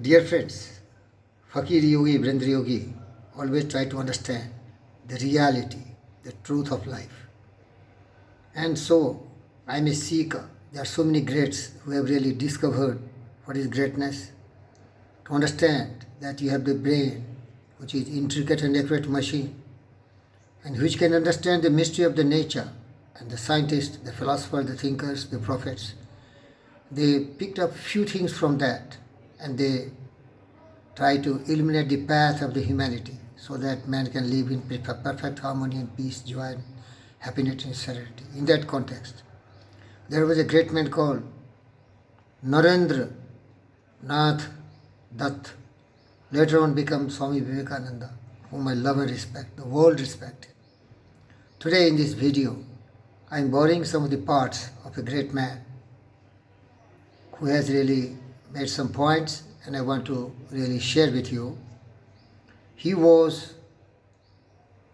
Dear friends, Fakir Yogi, Brindra Yogi always try to understand the reality, the truth of life. And so, I'm a seeker. There are so many greats who have really discovered what is greatness. To understand that you have the brain, which is intricate and accurate machine, and which can understand the mystery of the nature. And the scientists, the philosophers, the thinkers, the prophets, they picked up few things from that, and they try to illuminate the path of the humanity so that man can live in perfect harmony and peace, joy, and happiness and serenity. In that context, there was a great man called Narendra Nath Dutt, later on become Swami Vivekananda, whom I love and respect, the world respect. Today in this video, I am borrowing some of the parts of a great man who has really made some points, and I want to really share with you. He was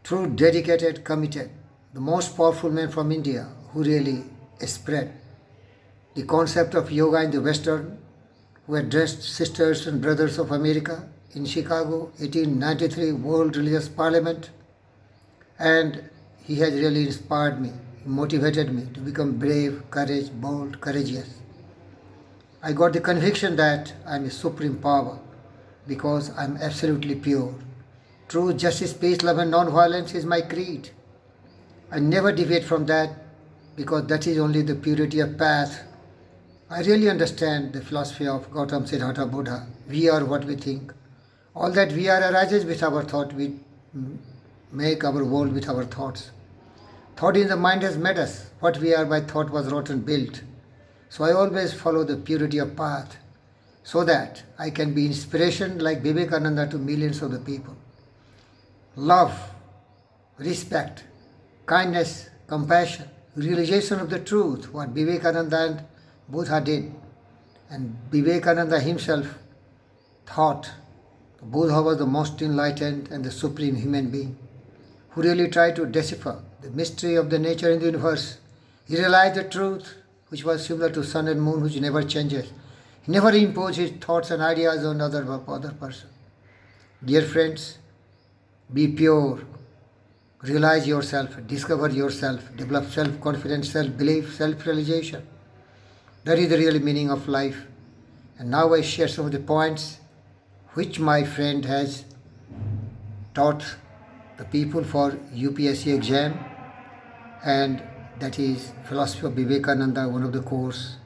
true, dedicated, committed, the most powerful man from India who really spread the concept of yoga in the Western, who addressed sisters and brothers of America in Chicago, 1893 World Religious Parliament. And he has really inspired me, motivated me to become brave, bold, courageous. I got the conviction that I am a supreme power because I am absolutely pure. Truth, justice, peace, love and non-violence is my creed. I never deviate from that because that is only the purity of path. I really understand the philosophy of Gautam Siddhartha Buddha. We are what we think. All that we are arises with our thought. We make our world with our thoughts. Thought in the mind has made us. What we are by thought was wrought and built. So I always follow the purity of path so that I can be inspiration like Vivekananda to millions of the people. Love, respect, kindness, compassion, realization of the truth, what Vivekananda and Buddha did. And Vivekananda himself thought Buddha was the most enlightened and the supreme human being who really tried to decipher the mystery of the nature in the universe. He realized the truth, which was similar to sun and moon, which never changes. He never imposed his thoughts and ideas on other person. Dear friends, be pure, realize yourself, discover yourself, develop self-confidence, self-belief, self-realization. That is the real meaning of life. And now I share some of the points which my friend has taught the people for UPSC exam, and that is philosophy of Vivekananda, one of the course.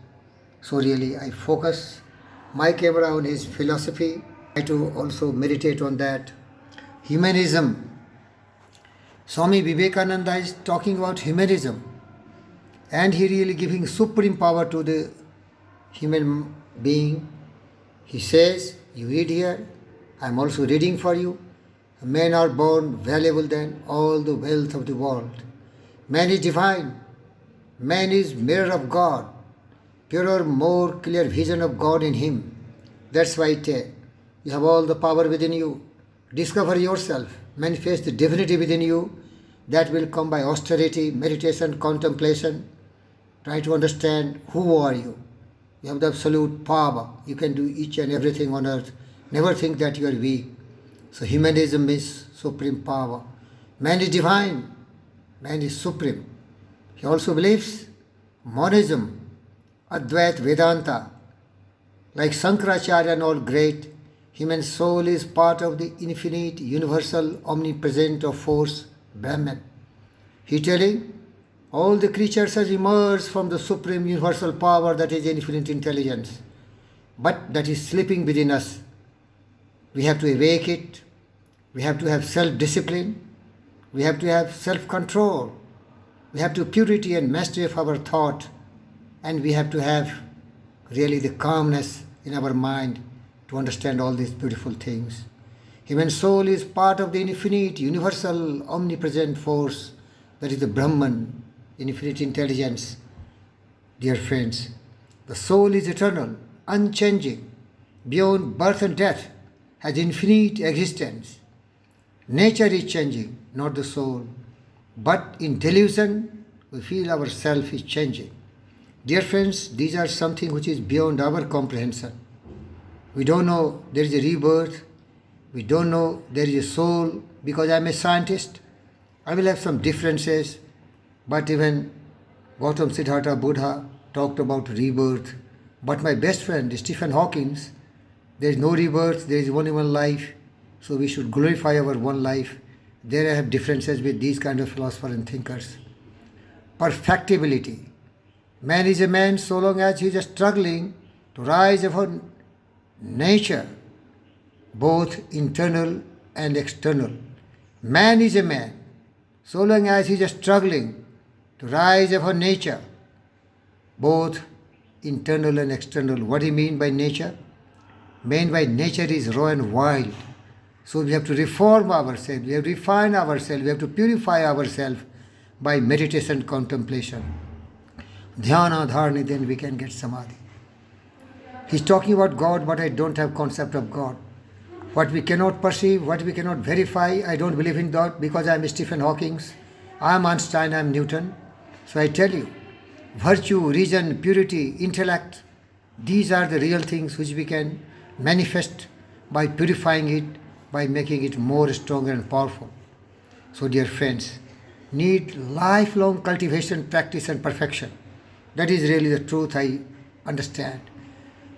So really I focus my camera on his philosophy. I try to also meditate on that. Humanism. Swami Vivekananda is talking about humanism, and he really giving supreme power to the human being. He says, you read here, I am also reading for you. Men are born valuable than all the wealth of the world. Man is divine. Man is mirror of God. Purer, more clear vision of God in him. That's why you have all the power within you. Discover yourself. Manifest the divinity within you. That will come by austerity, meditation, contemplation. Try to understand who are you. You have the absolute power. You can do each and everything on earth. Never think that you are weak. So humanism is supreme power. Man is divine. Man is supreme. He also believes monism, Advaita, Vedanta. Like Sankaracharya and all great, human soul is part of the infinite, universal, omnipresent of force, Brahman. He telling all the creatures have emerged from the supreme universal power that is infinite intelligence. But that is sleeping within us. We have to awake it. We have to have self-discipline. We have to have self-control. We have to purity and mastery of our thought. And we have to have really the calmness in our mind to understand all these beautiful things. Human soul is part of the infinite, universal, omnipresent force that is the Brahman, infinite intelligence. Dear friends, the soul is eternal, unchanging, beyond birth and death, has infinite existence. Nature is changing, not the soul. But in delusion, we feel ourself is changing. Dear friends, these are something which is beyond our comprehension. We don't know there is a rebirth. We don't know there is a soul. Because I am a scientist, I will have some differences. But even Gautam Siddhartha Buddha talked about rebirth. But my best friend, Stephen Hawking, there is no rebirth, there is only one life. So we should glorify our one life. There I have differences with these kind of philosophers and thinkers. Perfectibility. Man is a man so long as he is struggling to rise above nature, both internal and external. Man is a man so long as he is struggling to rise above nature, both internal and external. What do you mean by nature? Man by nature is raw and wild. So we have to reform ourselves, we have to refine ourselves, we have to purify ourselves by meditation, contemplation. Dhyana, dharani, then we can get samadhi. He's talking about God, but I don't have concept of God. What we cannot perceive, what we cannot verify, I don't believe in that because I am Stephen Hawking, I am Einstein, I am Newton. So I tell you, virtue, reason, purity, intellect, these are the real things which we can manifest by purifying it, by making it more stronger and powerful. So dear friends, need lifelong cultivation, practice and perfection. That is really the truth I understand.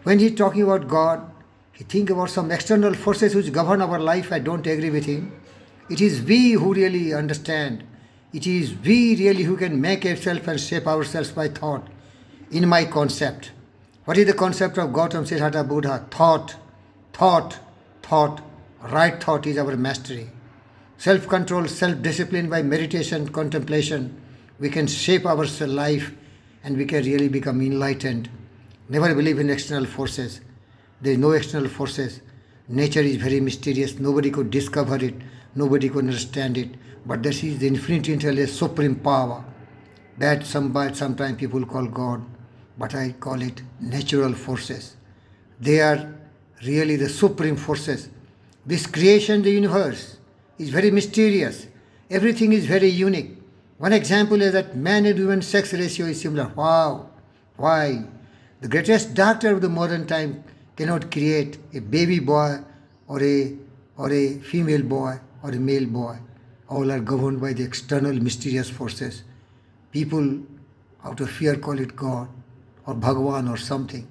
When he is talking about God, he thinks about some external forces which govern our life. I don't agree with him. It is we who really understand. It is we really who can make ourselves and shape ourselves by thought. In my concept, what is the concept of Gautam Siddhartha Buddha? Thought. Right thought is our mastery. Self-control, self-discipline by meditation, contemplation, we can shape our life and we can really become enlightened. Never believe in external forces. There is no external forces. Nature is very mysterious. Nobody could discover it. Nobody could understand it. But this is the infinite intelligence, supreme power. That sometimes people call God. But I call it natural forces. They are really the supreme forces. This creation, the universe, is very mysterious. Everything is very unique. One example is that man and woman sex ratio is similar. Wow! Why? The greatest doctor of the modern time cannot create a baby boy or a female boy or a male boy. All are governed by the external mysterious forces. People out of fear call it God or Bhagwan or something.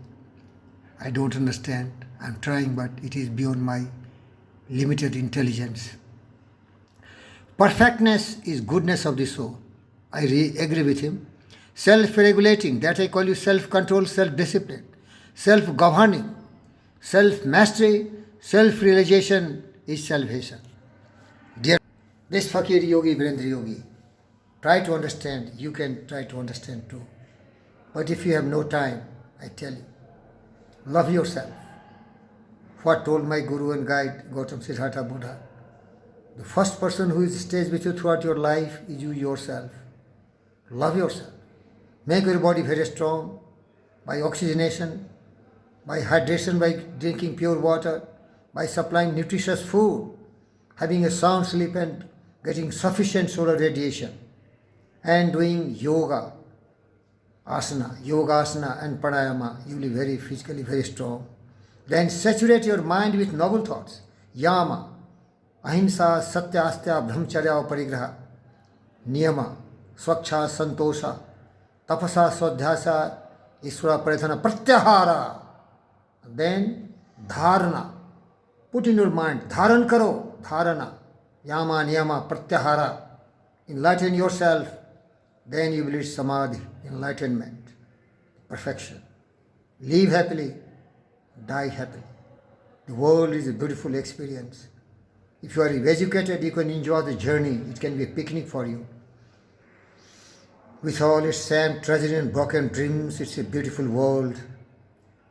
I don't understand. I'm trying, but it is beyond my limited intelligence. Perfectness is goodness of the soul. I agree with him. Self-regulating, that I call you self-control, self-discipline, self-governing, self-mastery, self-realization is salvation. Dear, this Fakir Yogi, Virendra Yogi, try to understand. You can try to understand too. But if you have no time, I tell you, love yourself. What told my Guru and guide, Gautam Siddhartha Buddha? The first person who stays with you throughout your life is you yourself. Love yourself. Make your body very strong by oxygenation, by hydration, by drinking pure water, by supplying nutritious food, having a sound sleep and getting sufficient solar radiation, and doing yoga, yogasana and pranayama. You will be very physically very strong. Then saturate your mind with noble thoughts. Yama, ahimsa, satya, astya, brahmacharya, parigraha, niyama, swaksha, santosha, tapasa, swadhyasa, isvara, pradhana, pratyahara. Then dharana. Put in your mind, dharan karo, dharana, yama, niyama, pratyahara. Enlighten yourself. Then you will reach samadhi, enlightenment, perfection. Live happily, die happily. The world is a beautiful experience. If you are educated, you can enjoy the journey. It can be a picnic for you. With all its sand, tragedy and broken dreams, it's a beautiful world.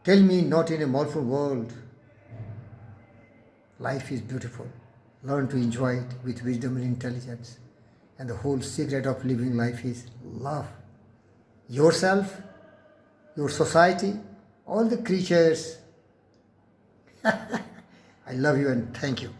Tell me, not in a mournful world. Life is beautiful. Learn to enjoy it with wisdom and intelligence. And the whole secret of living life is love. Yourself, your society, all the creatures. I love you and thank you.